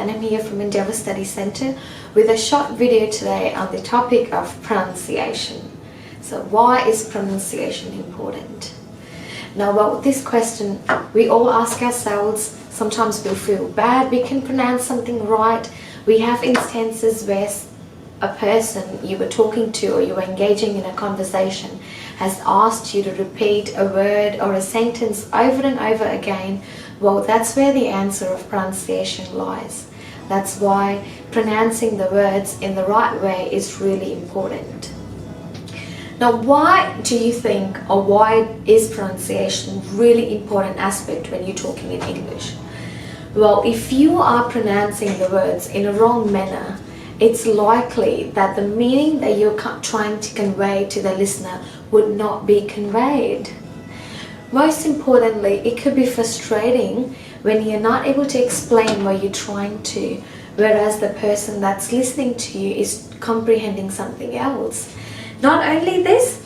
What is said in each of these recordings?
and I'm here from Endeavour Study Centre with a short video today on the topic of pronunciation. So why is pronunciation important? Now about this question, we all ask ourselves, sometimes we feel bad, we can pronounce something right. We have instances where a person you were talking to or you were engaging in a conversation has asked you to repeat a word or a sentence over and over again. Well, that's where the answer of pronunciation lies. That's why pronouncing the words in the right way is really important. Now, why do you think, or why is pronunciation really important aspect when you're talking in English? Well, if you are pronouncing the words in a wrong manner, it's likely that the meaning that you're trying to convey to the listener would not be conveyed. Most importantly, it could be frustrating when you're not able to explain what you're trying to, whereas the person that's listening to you is comprehending something else. Not only this,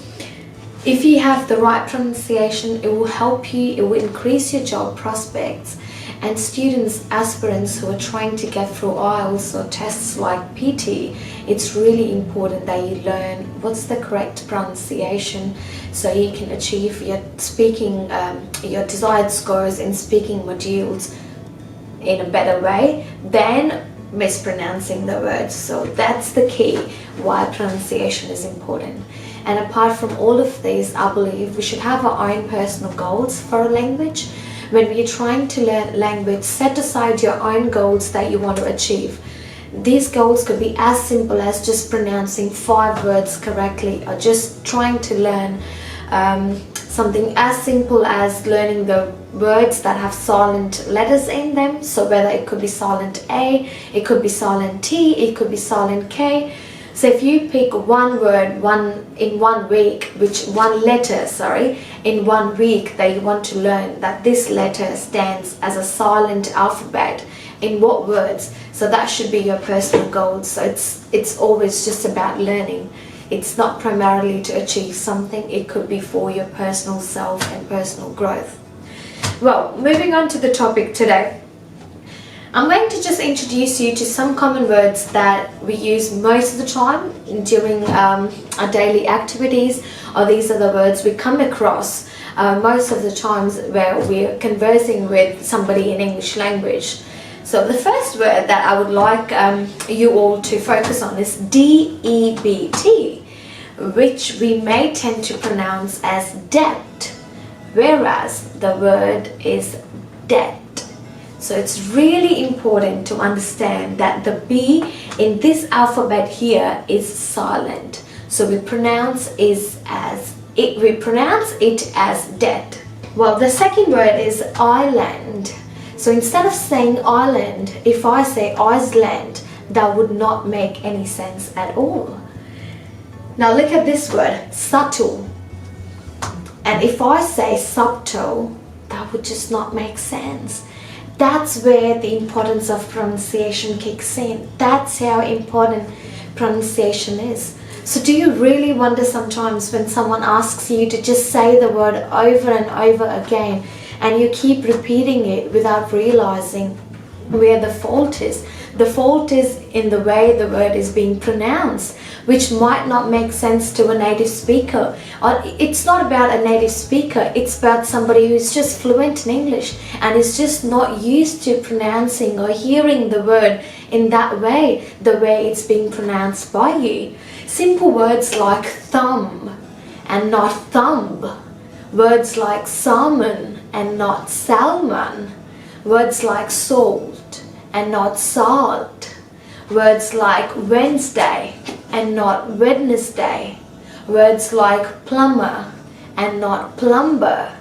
if you have the right pronunciation, it will help you, it will increase your job prospects. And students, aspirants who are trying to get through IELTS or tests like PTE, it's really important that you learn what's the correct pronunciation so you can achieve your speaking, your desired scores in speaking modules in a better way than mispronouncing the words. So that's the key why pronunciation is important. And apart from all of these, I believe we should have our own personal goals for a language. When we're trying to learn language, set aside your own goals that you want to achieve. These goals could be as simple as just pronouncing 5 words correctly, or just trying to learn something as simple as learning the words that have silent letters in them. So whether it could be silent A, it could be silent T, it could be silent K. So if you pick one word in 1 week, one letter in 1 week that you want to learn, that this letter stands as a silent alphabet in what words, so that should be your personal goal. So it's always just about learning. It's not primarily to achieve something, it could be for your personal self and personal growth. Well, moving on to the topic today. I'm going to just introduce you to some common words that we use most of the time during our daily activities, or these are the words we come across most of the times where we're conversing with somebody in English language. So the first word that I would like you all to focus on is DEBT, which we may tend to pronounce as debt, whereas the word is debt. So it's really important to understand that the B in this alphabet here is silent. So we pronounce it as debt. Well, the second word is island. So instead of saying island, if I say Iceland, that would not make any sense at all. Now look at this word, subtle. And if I say subtle, that would just not make sense. That's where the importance of pronunciation kicks in. That's how important pronunciation is. So do you really wonder sometimes when someone asks you to just say the word over and over again and you keep repeating it without realizing where the fault is? The fault is in the way the word is being pronounced, which might not make sense to a native speaker. Or it's not about a native speaker, it's about somebody who's just fluent in English and is just not used to pronouncing or hearing the word in that way, the way it's being pronounced by you. Simple words like thumb and not thumb. Words like salmon and not salmon. Words like salt and not salt. Words like Wednesday and not Wednesday. Words like plumber and not plumber.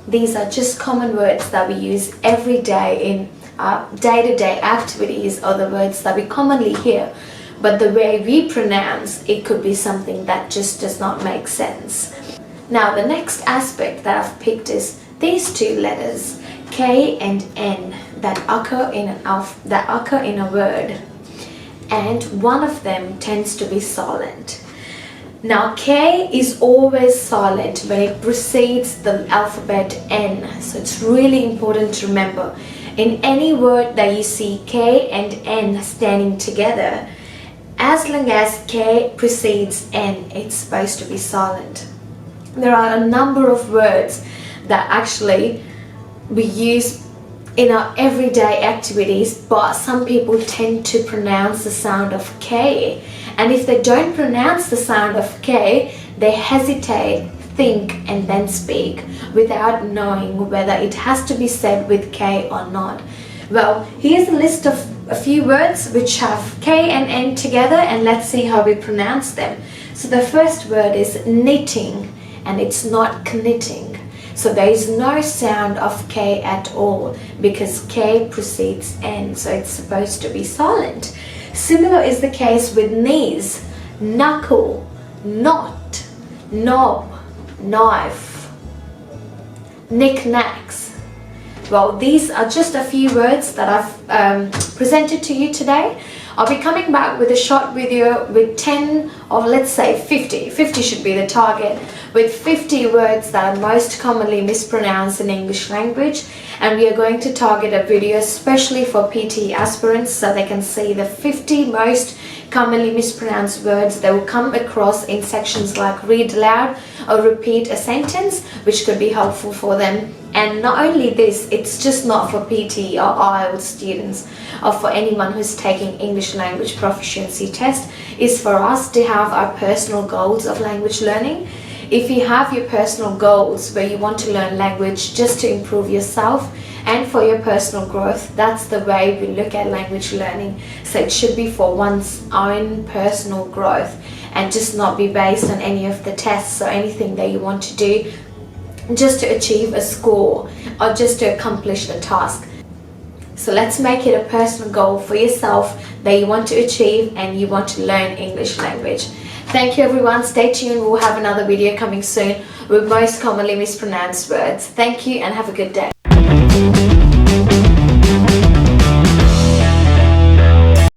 These are just common words that we use every day in our day-to-day activities, or the words that we commonly hear. But the way we pronounce it could be something that just does not make sense. Now the next aspect that I've picked is these 2 letters, K and N, that occur in a word, and one of them tends to be silent. Now K is always silent when it precedes the alphabet N, so it's really important to remember. in any word that you see K and N standing together, as long as K precedes N, it's supposed to be silent. There are a number of words that actually we use in our everyday activities, but some people tend to pronounce the sound of K, and if they don't pronounce the sound of K, they hesitate, think and then speak without knowing whether it has to be said with K or not. Well, here's a list of a few words which have K and N together, and let's see how we pronounce them. So the first word is knitting, and it's not knitting. So there is no sound of K at all because K precedes N, so it's supposed to be silent. Similar is the case with knees, knuckle, knot, knob, knife, knickknacks. Well, these are just a few words that I've presented to you today. I'll be coming back with a short video with 10 or let's say 50. 50 should be the target, with 50 words that are most commonly mispronounced in English language, and we are going to target a video especially for PTE aspirants so they can see the 50 most commonly mispronounced words they will come across in sections like read aloud or repeat a sentence, which could be helpful for them. And not only this, it's just not for PTE or IELTS students or for anyone who's taking English language proficiency test. It's for us to have our personal goals of language learning. If you have your personal goals where you want to learn language just to improve yourself and for your personal growth, that's the way we look at language learning. So it should be for one's own personal growth and just not be based on any of the tests or anything that you want to do just to achieve a score or just to accomplish a task. So let's make it a personal goal for yourself that you want to achieve and you want to learn English language. Thank you everyone, stay tuned, we'll have another video coming soon with most commonly mispronounced words. Thank you and have a good day.